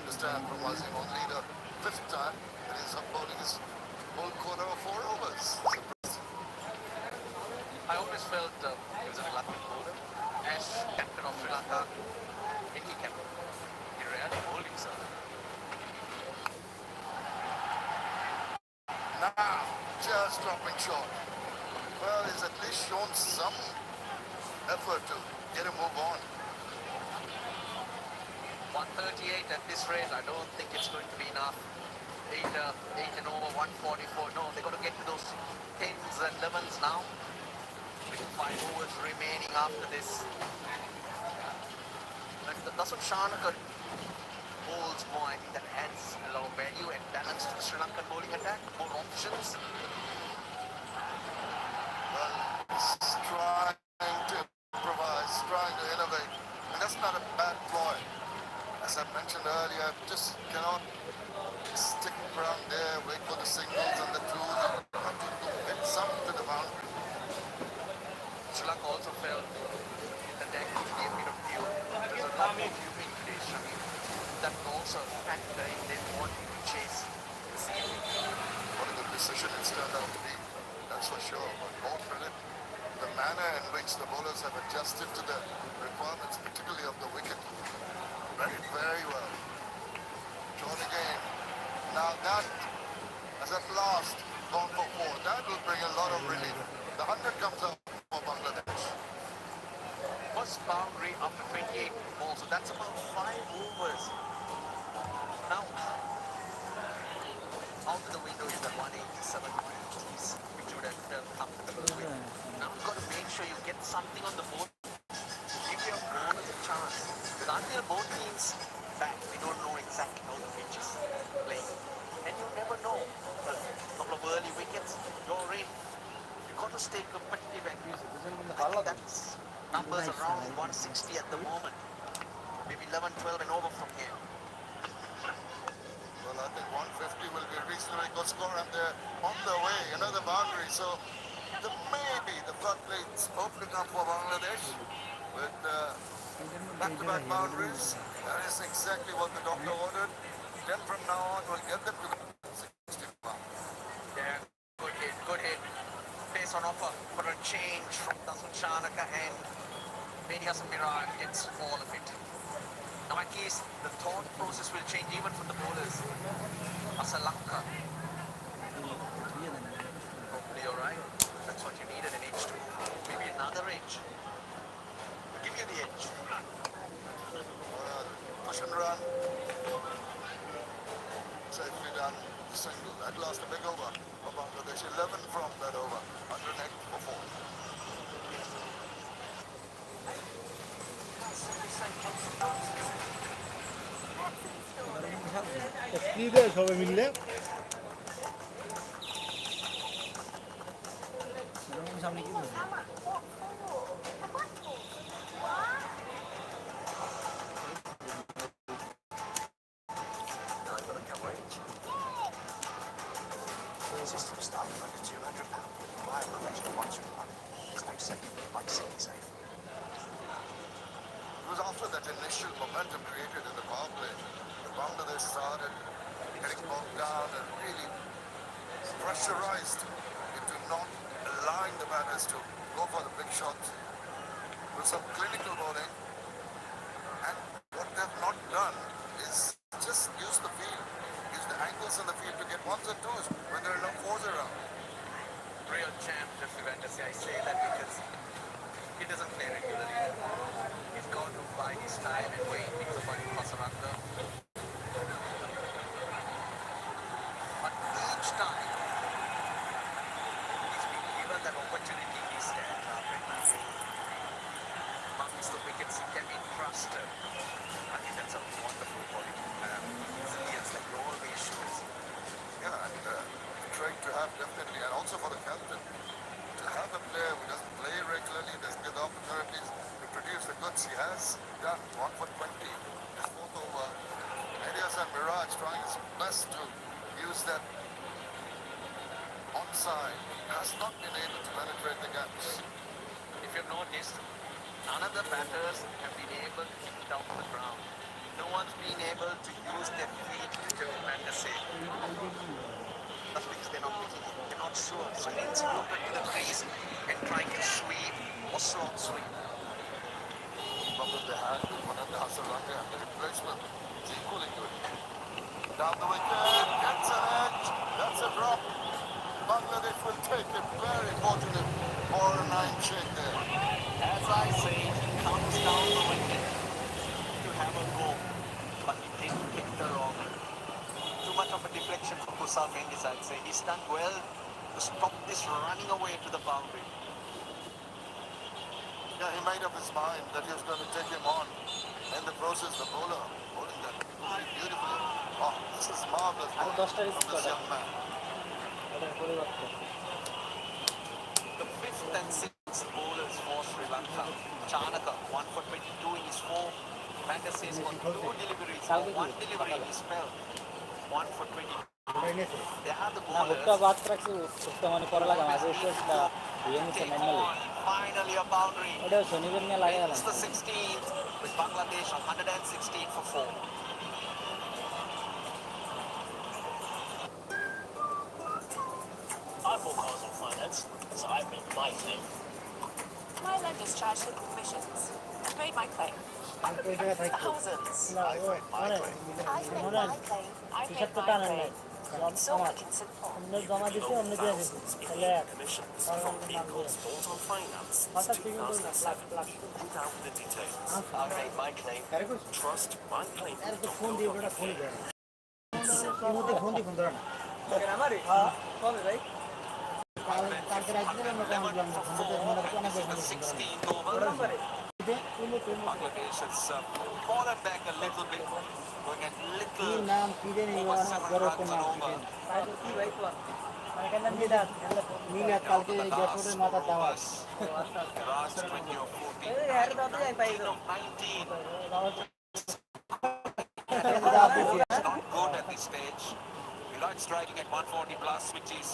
understand from watching only the fifth time that he's up bowling his whole quarter of 4 overs. I always felt he was a reluctant bowler. As captain of Sri Lanka, India captain, he rarely bowled himself. Now, just dropping short. Well, he's at least shown some effort to get a move on. 138 at this rate, I don't think it's going to be enough. 8 and over, 144. No, they've got to get to those 10s and 11s now. With 5 overs remaining after this. And that's what Shanaka bowls more. I think that adds a lot of value and balance to the Sri Lankan bowling attack. More options. Well, he's trying to improvise, trying to innovate. And that's not a bad ploy. As I mentioned earlier, just cannot stick around there, wait for the singles and the twos. You have to hit some to the boundary. Sri Lanka also felt the deck to be a bit of view. There's a lot more viewing today, Shami. That will also factor in them wanting to chase the ceiling. What a good decision it's turned out to be, that's for sure. But more credit, the manner in which the bowlers have adjusted to the requirements, particularly of the wicket. Read it very well. Short again. Now that has at last gone for 4. That will bring a lot of relief. The 100 comes out for Bangladesh. First boundary after 28 balls, so that's about 5 overs. Now, out of the window is the 187 180s, which would have felt comfortable with. Now you've got to make sure you get something on the board. Give your bowlers a chance. Because until both teams back, we don't know exactly how the pitch is playing. And you never know. A couple of early wickets, you're in. You've got to stay competitive, and I think that's numbers around 160 at the moment. Maybe 11, 12 and over from here. Well, I think 150 will be a reasonably good score, and they're on the way, another boundary. So maybe the floodgates opening up for Bangladesh with back-to-back boundaries. That is exactly what the doctor ordered. Then from now on, we'll get them to the 60 mark. Yeah, good hit, good hit. Pace on offer for a change from Dasun Shanaka, and Mehdi Hasan Miraj gets all of it. Now at least the thought process will change even for the bowlers. Asalanka. Hopefully you're right. That's what you needed, an edge to maybe another edge. Give you the edge. Push and run. Safely done. Single. At last a big over for Bangladesh. 11 from that over. 108 for 4. স্ত্রীদের সবাই মিললে সামনে কি বলবো System starting under £200. Buy a professional watching one. It's no safe, like City Safe. It was after that initial momentum created in the power play that Bangladesh started getting bogged down and really pressurized into not allowing the batters to go for the big shots with some clinical bowling. And what they've not done is just use the field, use the angles in the field to get ones and twos when there are no fours around. Real champ, Jeffrey Fantasy. I say that because he doesn't play regularly. He's got to bide his time and wait because of Pasaranga. But each time he's been given that opportunity, he stands up and marks the wickets. He can be trusted. I think that's a wonderful quality to have. Resilience, like you always shows. Yeah, and trying to have definitely, and also for the captain, to have a player who doesn't play regularly, doesn't get the opportunities to produce the goods he has done. 1 for 20, his 4th over. Mehdi Hasan Miraj trying his best to use that onside, has not been able to penetrate the gaps. If you've noticed, none of the batters have been able to hit down the ground. No one's been able to use their gets rooted to the crease and trying to sweep or slot sweep. Problem they had with Anand Hasaranga and the replacement is equally good. Down the wicket, gets an edge. That's a drop. Bangladesh will take a very fortunate 4-9 shake there. As I say, he comes down the wicket to have a go, but he didn't hit the wrong. Too much of a deflection for Kusal Mendes, I'd say. He's done well to stop this running away to the boundary. Yeah, he made up his mind that he was going to take him on. In the process, the bowler holding that really beautifully. Oh, this is marvelous R bowling 10টা from this young man. এটার পরিবর্তে The fifth and sixth bowlers for Sri Lanka. Chanaka, 1 for 22 in his 4. Fantasy got 2 deliveries, 1 delivery in his spell. 1 for 22. ওটাই নিয়েছে They have the না ভুট্টা bowlers. বাদ রাখছি ভুট্টা মানে করা লাগে মাঝে এসে দিয়ে নিচ্ছে Take manually on, finally a boundary. ওটা শনিবার নিয়ে লাগে গেলাম It's the 16th with Bangladesh on 116 for 4. I bought cars on finance, so I made my claim. My lenders charged hidden commissions and paid my claim. ওই জায়গায় থাকতো Thousands. না ওই মানে I paid মনে my claim. I T paid shirt তো my টানেন নাই claim. It's so আমার quick and simple. অন্য জমা দিতে অন্য দিয়ে দিতে Thousands in তাহলে hidden commissions from vehicles bought on finance since হঠাৎ থেকে বললাম 2007. Without the details. I made my claim. আরে করছি Trust my claim. আরে তো ফোন দিয়ে ওটা ফোন দেয় না এই মুহূর্তে ফোন দিয়ে ফোন ধরে না হ্যাঁ কবে ভাই কালকে রাত দিলে আমরা কেমন বললাম ফোন দিতে মনে করছি অনেক This is বেশি the phone 16th over. Bangladesh has fallen back a little bit, going a কি little নাম কি জানি over অনেক 7 বড় runs কোন and নাম over. কি ভাই তো এখানে মিলা মিলা কালকে গ্যাসোডের মাথা দেওয়া Raj 20 or 14. 19 of 19. It's not good at this stage. We like striking at 140 plus, which is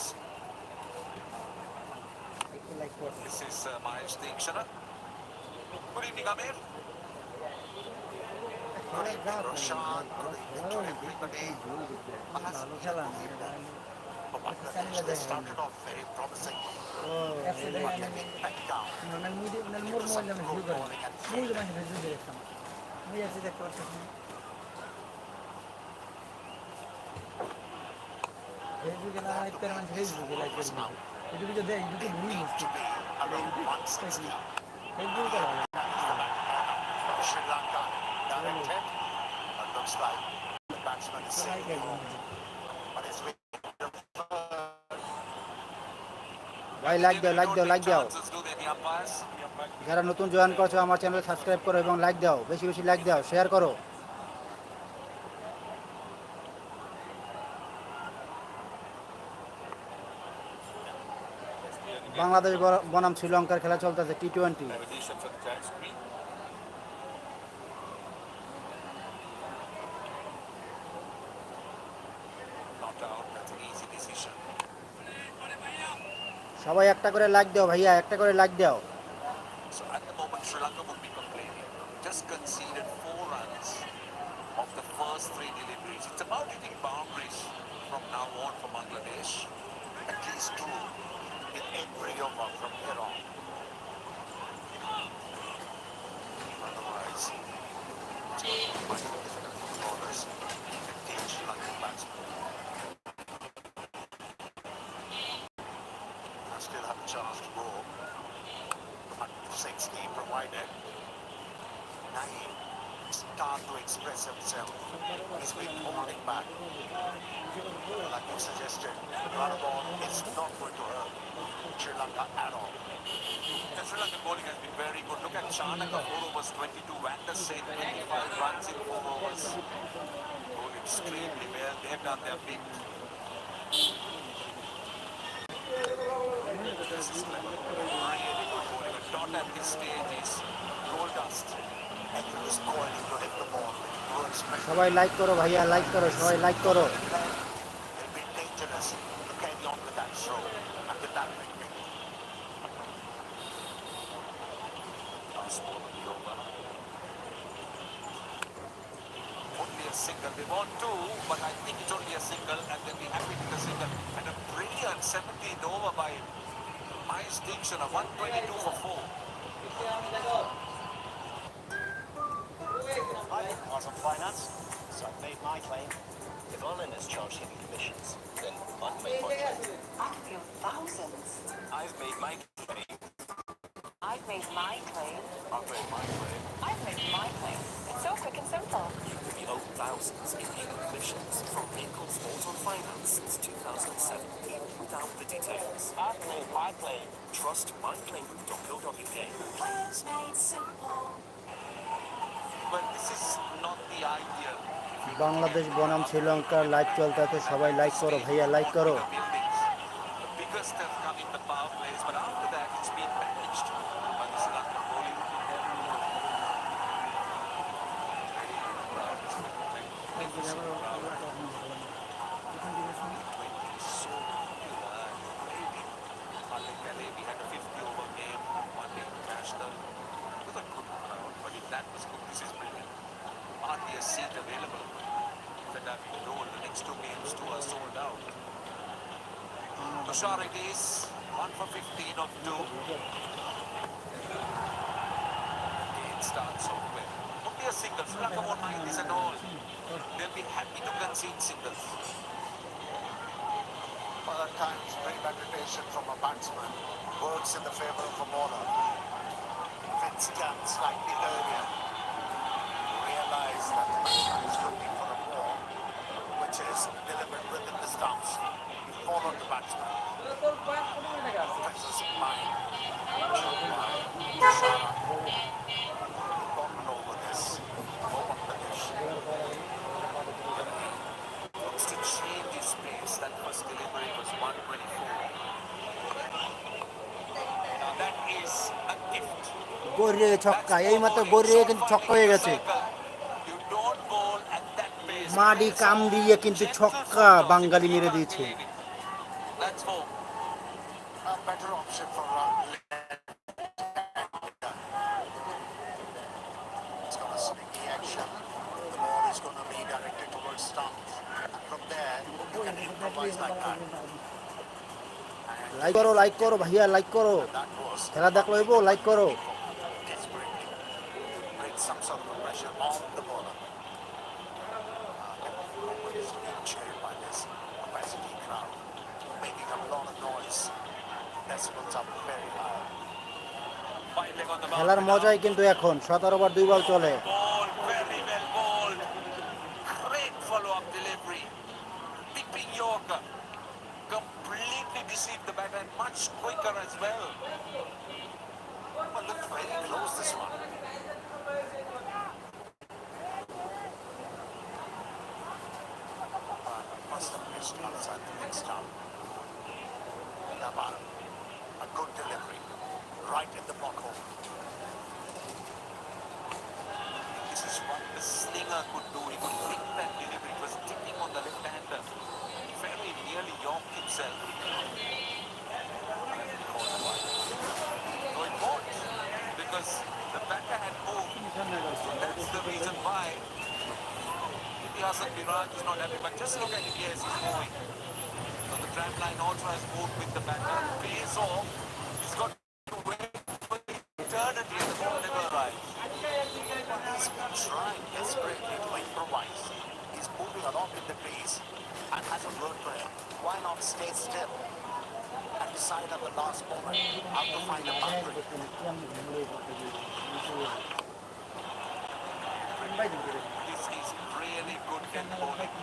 like করতে this is Mahesh Dikshana. Good evening, Amir. Good evening, Roshan. Good evening to everybody. ভালো খেলা না Bangladesh, they started off very promising. Back down. More mobile আমি শুরু করি মুই মানে Facebook দেখতাম মুই আছে দেখতে পাচ্ছি ফেসবুকে না লাইক করে মানে ফেসবুকে লাইক করে এটা যদি দেখ ইউটিউব মুই মুস্তি Around 160. ফেসবুক করা Sri Lanka directed. It looks like the batsman is like safe on his way. ভাই লাইক দাও লাইক দাও লাইক দাও Chances do they, the umpires? যারা নতুন জয়েন করছো আমার চ্যানেল সাবস্ক্রাইব করো এবং লাইক দাও বেশি বেশি লাইক দাও শেয়ার করো বাংলাদেশ বনাম শ্রীলঙ্কার খেলা চলতেছে টি-20 Revision for the tag screen. Not out, that's an easy decision. সবাই একটা করে লাইক দাও ভাইয়া একটা করে লাইক দাও So at the moment, Sri Lanka would be complaining. Just conceded 4 runs of the first 3 deliveries. It's about hitting boundaries from now on for Bangladesh. At least 2 in every over from here on. Otherwise, it's going to be much more difficult for the bowlers to teach Sri Lankan batsmen. I still have a chance to go. 160 provided. Naeem start to express himself. He's been holding back. Like you suggested, run ball is not going to hurt Sri Lanka at all. The Sri Lankan bowling has been very good. Look at Chanaka, 4 overs, 22. Van der Sen, 25 runs in 4 overs. Bowling extremely well. They have done their bit. This is clever. Really good bowling. A dot at this stage is gold dust. And he was calling to hit the ball with good special. সবাই like করো ভাইয়া like করো সবাই like করো It'll be dangerous to carry on with that show and with that victory. Nice ball on the over. Only a single. They want 2, but I think it's only a single, and they'll be happy with the single. And a brilliant 17th over by high stakes and a 122 for 4. I was on finance, so I made my claim. If our lenders charge hidden commissions, then I've made my claim. I feel thousands. I've made my claim. I've made my claim. I've made my claim. I've made my claim. It's so quick and simple. You could be owed thousands in hidden commissions from vehicles bought on finance since 2007, even without the details. I've made my claim. Trust myclaim.co.uk. Plans made simple. But this is not the idea. Bangladesh বনাম শ্রীলঙ্কার live চলতে আছে, সবাই like করো ভাইয়া, like করো। The biggest have come in the power plays, but after that it's been managed by the Sri Lankan bowling. So popular. We had a 50-over game, one international with a good crowd, but if that was good, this is brilliant. Hardly a seat available. That I've been told the next 2 games too are sold out. Tushar it is, 1 for 15 of 2. It starts off well. Only a single. Sri Lanka won't mind this at all. They'll be happy to concede singles. At times, great agitation from a batsman works in the favour of a bowler. Fitz done slightly earlier. Realize that the batsman is looking for a ball which is delivered within the stumps. He followed the batsman. Presses mind. Tushara. Gotten over this. Over Pradesh. Looks to change his pace. That first delivery was 124. Now that is a gift. গড়িয়ে ছক্কা, এইমাত্র গড়িয়ে কিন্তু ছক্কা হয়ে গেছে। You don't bowl at that pace. মাটি কামড়িয়ে কিন্তু ছক্কা বাঙালি মেরে দিয়েছে। That's 4. A better option for it's got a sneaky action. The ball is going to be directed towards stumps. And from there, you can improvise like that. Like করো, like করো ভাইয়া, like করো। That was খেলা দেখলো হইব, like করো। desperately brings some sort of pressure on the bowler. Everyone is being cheered by this capacity crowd, making a lot of noise. Decibels are very high. Fine leg on the খেলার মজাই কিন্তু এখন 17 over 2 বল চলে। ball, very well bowled. Great follow-up delivery. Tipping Yorker. Completely deceived the batter and much quicker as well. But looked very close, this one. Must have missed outside the next stump. Nabar, a good delivery, right in the bottle. This is what the slinger could do. He could pick that delivery. It was tipping on the left-hander. He very nearly yorked himself. No, it won't. Because the batter had moved. That's the reason why. Itihasa Viraj is not happy. But just look at it. Yes, he's moving. So the tram line also has moved with the batter. Face off. He's got to wait for eternity and the ball never arrives. He's been trying desperately to improvise. He's moving along in the crease and hasn't worked for him. Why not stay still and decide at the last moment how to find a boundary? This is really good net bowling.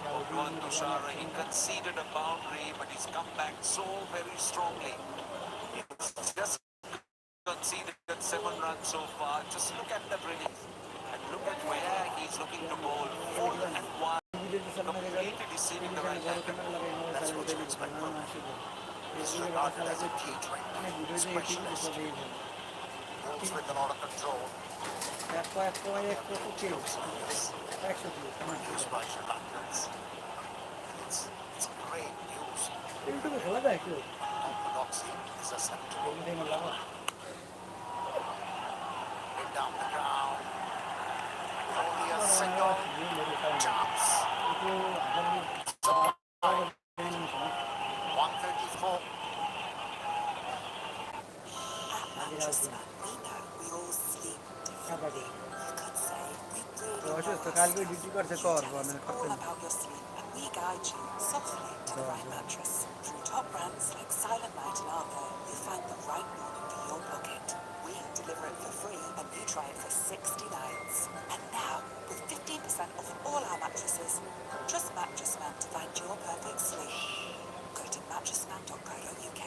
Bhagwan Tushara, he conceded a boundary, but he's come back so very strongly. He's just conceded 7 runs so far. Just look at the release and look at where he's looking to bowl. Full and wide, completely deceiving the right hander. That's what you expect from him. He's regarded as a T20 specialist. Bowls with a lot of control. Used by Sri Lankans. It's great news. Orthodoxy is acceptable. Hit down the ground. Only a single chance. 134. কালকে duty করছে কর মানে All করতে about your sleep, and we guide you softly to the right mattress. Through top brands like Silent Night and Arthur, you find the right one for your pocket. We deliver it for free, and you try it for 60 nights. And now, with 15% off all our mattresses, trust Mattress Man to find your perfect sleep. Go to mattressman.co.uk.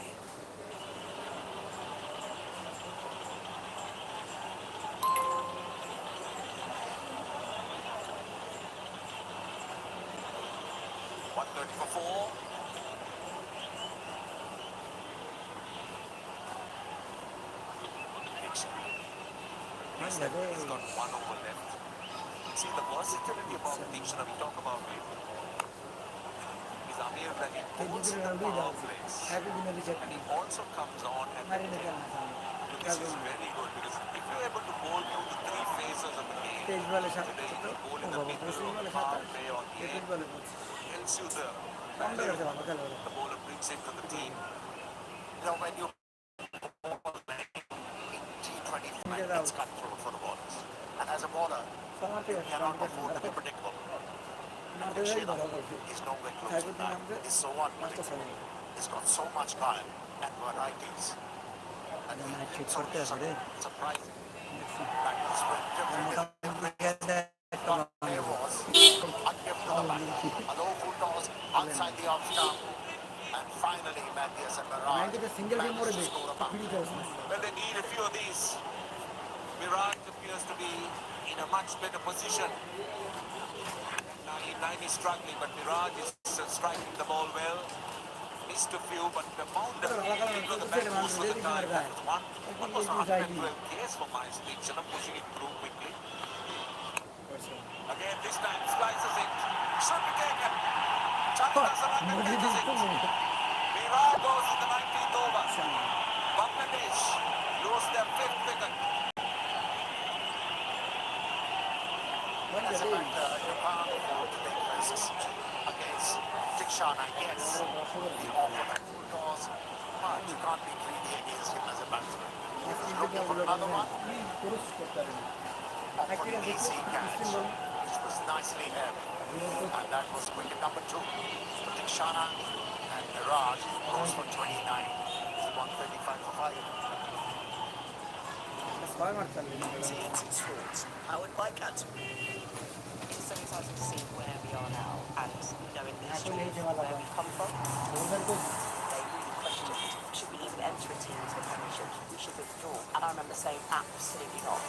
For 4. He's got one over left. See the versatility about Dictionary we talk about it. He's Amir that he pulls in the power plays. একদিনের recharge And he also comes on at the মারি না tail. কেন This is very good because if you're able to bowl through the three phases of the game, 23 বলে 7 whether you bowl in O the বাবা middle 25 or বলে power 7 play or the 23 end, বলে helps you the বন্ধ value করতে ভালো খেলে the bowler brings into the team. You know, when you bowl in T20 format, it's cutthroat for the bowlers. And as a bowler, সমাজ থেকে you cannot afford to be predictable. মাঠে যাই ভালো করছে He's nowhere close to সাইকুদ্দিন that. নামছে He's so master unpredictable. সাহেব He's got so much guile and varieties. And he night ঠিক hits করতে on আছে রে surprising. That was when মোটামুটি there was a gift to the back. A low full toss outside the off stump. And finally, Matthias and Mirage নাইনটিতে single game মরে managed to দেয় score a bound. ফ্রিতে আছে Well, they need a few of these. Mirage appears to be in a much better position. Now, Nine is struggling, but Mirage is striking the ball well. Missed a few, but the founder into the back post for the time. That was one was 112 Ks for my speech, and I'm pushing it through quickly. Again, this time slices it. Should be taken. Chandrasaran catches it. Virat goes in the 19th over. Bangladesh lose their 5th wicket. As a batter, you can't afford to take risks against Dikshana, yes. He offered that full toss, but you can't be greedy against him as a batsman. He was looking for another one. পুরুষ করতে পারে Offered an easy catch, which was nicely held. And that was wicket number 2 for Dikshana, and Mirage goes for 29. It's 135 for 5. ছয় মার চালবে TNT Sports, powered by Cat. It's so exciting to see where we are now and knowing the history of where we've come from. They really questioned, should we even enter a team into the Premiership? We should withdraw. And I remember saying, absolutely not.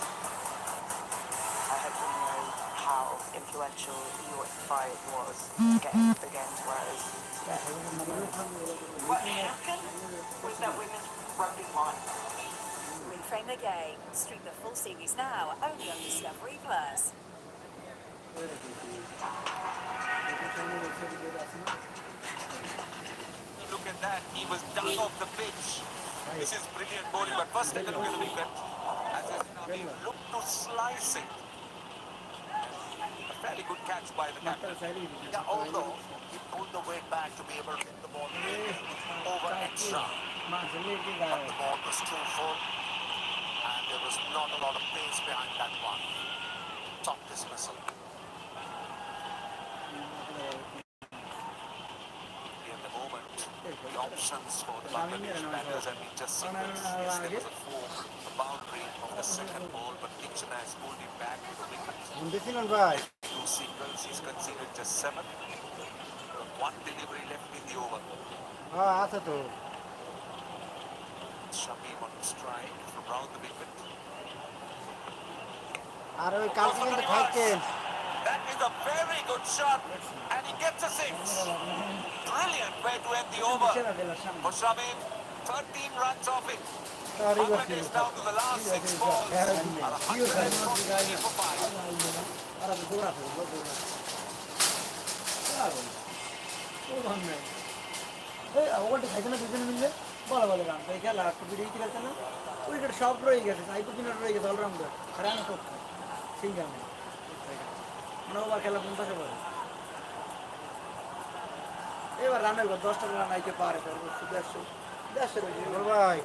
I hope you know how influential your fight was to get into the games, whereas What happened with that women's rugby line? Reframe the game. Stream the full series now, only on Discovery Plus. Look at that, he was done off the pitch. This is brilliant bowling, but first take a look at the wicket. As he looked to slice it. A fairly good catch by the captain. Yeah, although he pulled the weight back to be able to hit the ball over extra. But the ball was too full, and there was not a lot of pace behind that one. Top dismissal. At the moment, the options for the Bangladesh batters have been just singles. Yes, there was a four, a boundary of the second ball, but Dixon has pulled him back with a wicket. দেখছিলেন ভাই Two singles, he's conceded just 7. One delivery left in the over. হ্যাঁ আছে তো Shamim on strike from round the wicket. আর ওই কালকে কিন্তু থাকতেন That is a very good shot, and he gets a 6. Brilliant way to end the over. সেরা দিলাম সামনে For Shamim, 13 runs off it. Sorry করছি Bangladesh down to the last 6 balls. Are 143 for 5. আর দৌড়াতে ওখানটা খাইছে না দুজনে মিললে বলা বলে গান তাই খেলা একটু ভিডিও খেলছে না উইকেট সব রয়ে গেছে সাইকুদ্দিনের রয়ে গেছে অলরাউন্ডার রানা করছে সিঙ্গেল নেই মানে ওভার খেলা 50 করে এবার রানের ঘর 10টা রান আইতে পারে সর্বোচ্চ 150 রয়েছে ভাই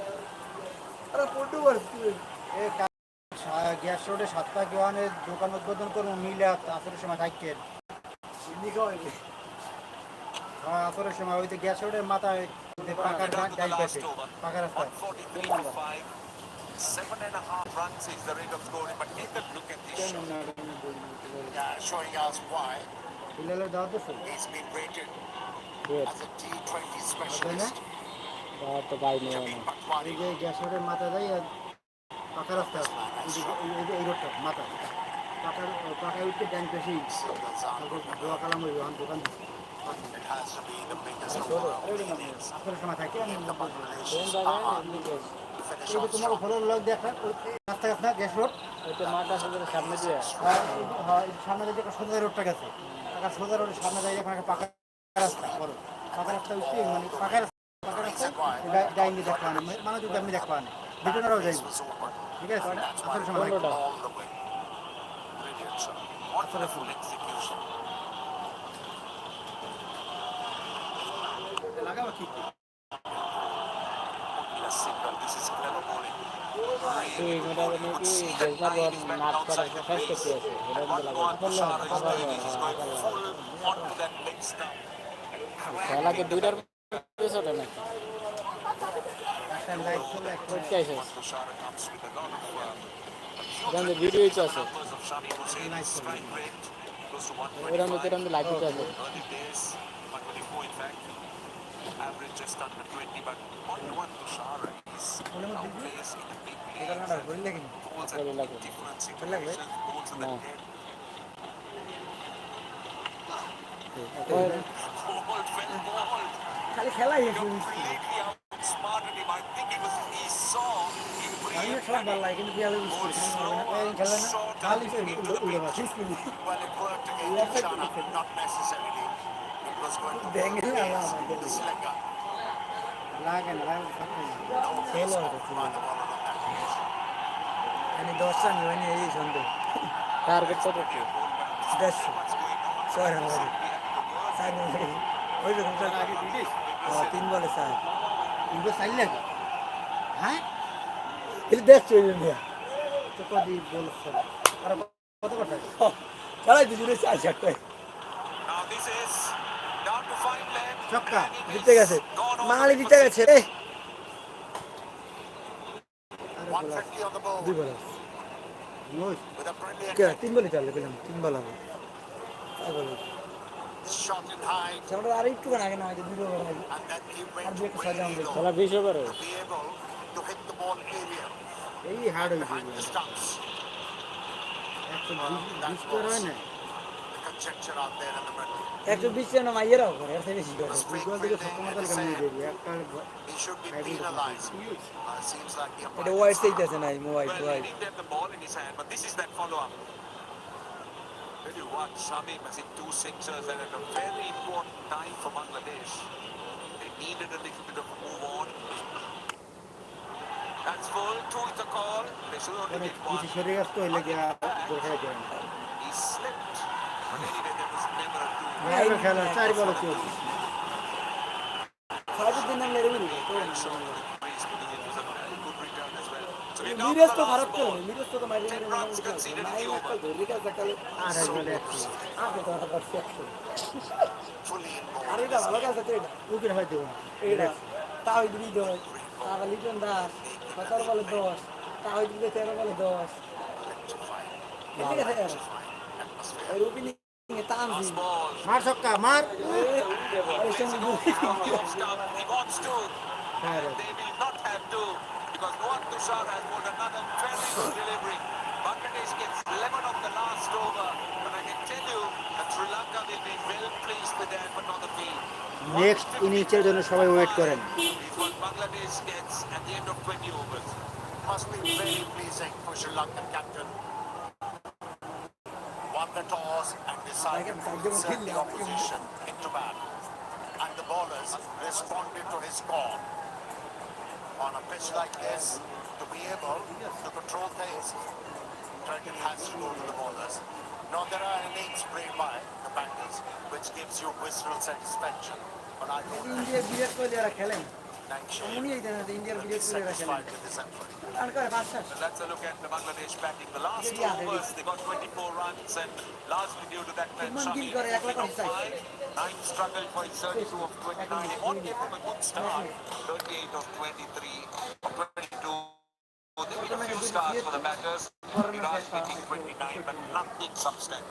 আরে পড়তে পারছি গ্যাস রোডে 7 পাক ওয়ানের দোকান উদ্বোধন করবো মিলে আসরের সময় থাকেন আসরের সময় ওই যে গ্যাস রোডের মাথায় যে পাকার ডাইল পেছে পাকা রাস্তায় 143 for 5. 7.5 runs is the rate of scoring, but take a look at this shot. Showing us why বিলালের দাওয়াত দিছো he's been rated as a T20 specialist. তো ভাই নিয়ে Jamil Patwari. এই যে গ্যাস রোডের মাথা যায় আর পাকা রাস্তা আছে এই রোডটা মাথা পাকায় উঠতে ডাইন পেছেই Singles on. দোয়া কালাম ওই দোকান It has to be the biggest of all opinions. আসরের সময় থাকে আমি The Bangladeshis জায়গায় are লিকেজ finish এই যে off তোমাকে strong. ফলোর লগ দেখা রাস্তা গেছে না গ্যাস রোড ওইটা মাঠ আছে যেটা সামনে দিয়ে সামনে দিকে একটা সোজা রোডটা গেছে টাকা সোজা রোডের সামনে যাই এখন একটা পাকা রাস্তা বড় পাকা রাস্তা উঠছে মানে পাকা রাস্তা যাইনি দেখবা না মানে যদি আপনি দেখবা না দুজনেরাও যাইব This was open. ঠিক আছে That's why আসলে it সময় went লাগবে। all the way. Brilliant shot. Wonderful execution. Only a single. This is clever bowling. তুই Really ওটা good bowling. You could নাকি see that দেশবার line is went নাচ করার outside the শেষ crease. করতে আছে এটা And মধ্যে one লাগে Tushar is going. He's going full onto that leg stump. খেলাকে দুইটার পেছনে নাকি একটা লাইট চলে একটা করতে আসে Tushar comes with a lot of এখানে ভিডিওই তো আছে numbers of Shami Hussain. His strike rate close to ওইরকম 125. এরকম লাইট দিতে আছে Early days, 124 in fact. Average just under 20, but one Tushar is outplays in the big league. এটা বলি লাগি Bowls Very at lucky. different lucky. situations, bowls in the No. head. ওই Bowled, well bowled. খালি খেলাই Completely outsmarted him. I think he saw him আমি breathe. সব ভালো লাগে কিন্তু বিয়ালে Bowled slow, খেলে না short, খালি and into the উড়ে pitch. Much Well, it worked against Tushar, not necessarily. It was going to Bang it work around, against I the slugger. লাগে না লাগে থাকে না No face off by the bowler on that occasion. আমি 10 run হয়নি এই সন্দেহ target কত কি 10 ছয় রান লাগে 4 রান লাগে ওই রকম তো আগে দিদিস 3 বলে 4 ইগো সাইল লাগে হ্যাঁ এটা দেখছো ইন্ডিয়া তো কদি বলছ আর কত কথা খেলাই দুজনে 4-4 Now this is down to 5 left. ছক্কা জিতে গেছে মালি জিতে গেছে রে 150 on the board 2 বলে নই with a brilliant কে 3 বলে চাললে পেলাম 3 বল হবে shot in high, আমরা আর একটু আগে না হয়তো 2 বল হবে and then he R went দুটো সাজা really আমরা low খেলা 20 ওভারে to be able to hit the ball area এই হার্ড হইছে behind the stumps. 120 তো হয় না The conjecture out there in the middle. 120 জন মাইয়েরাও করে এর থেকে বেশি করে ফুটবল থেকে ছক্কা মারতে কেমন দেবি একটা He should be penalized. Seems like the এটা umpire ওয়াইড is সেইতেছে নাই mobile well, he wide didn't have the ball in his hand, but this is that follow-up. Tell you what, Shamim has hit 2 sixers and at a very important time for Bangladesh. They needed a little bit of a move on. That's full, 2 is the call. They should only অনেক get one. কিছু শরীর আসতো হইলে গিয়া গোল খেলা যায় না He slipped. But anyway, there was never a 2. ভালো খেলা 4 বল চলছে খারাপ দিন না মেরে মিলি Well shown with Greece because it was a very good return as well. So we're down to Miraj the তো last খারাপ ball. করে মিরাজ তো মাইরে 10 মিলে runs conceded in the over. রিকাজ দেখালে আর এক বলে একটু আগে তো একটা পারছে Fully আর involved. এটা ভালো কাজ আছে এটা উইকেট হয় দেবো এটা তাও দিবি 10 তাহলে লিটন দাস 17 বলে 10 তাও দিবি 13 বলে 10 ঠিক আছে এই রুবিনি তানজি Ball. মার ছক্কা মার এই সঙ্গে Off stump. He wants to. হ্যাঁ They will not have to because Noah Tushar has bowled another very good delivery. Bangladesh gets 11 on the last over, but I can tell you that Sri Lanka will be well pleased with their effort on the field. Next ইনিংসের জন্য সবাই wait করেন Is what Bangladesh gets at the end of 20 overs. Must be very pleasing for Sri Lankan captain. Won the toss and decided to insert the opposition into bat. And the bowlers responded to his call. On a pitch like this, to be able to control pace, credit has to go to the bowlers. Now there are innings played by the batters, which gives you visceral satisfaction. But I don't India Virat Kohli আর খেলেন 9 উনি এই দেন ইন্ডিয়ার video তুলে seconds রাখেন fight in this effort. আর করে পাঁচটা But let's look at the Bangladesh batting. The last two Yeah, they overs, they got 24 runs, and largely due to that man Shubman Gill Shami. করে একলা করে চাইছে 9 struggled for his 32 of 29. He won't give him a good start. 38 of 23, of 22. There have been a few stars for the batters. Viraj hitting 29, but nothing substantial.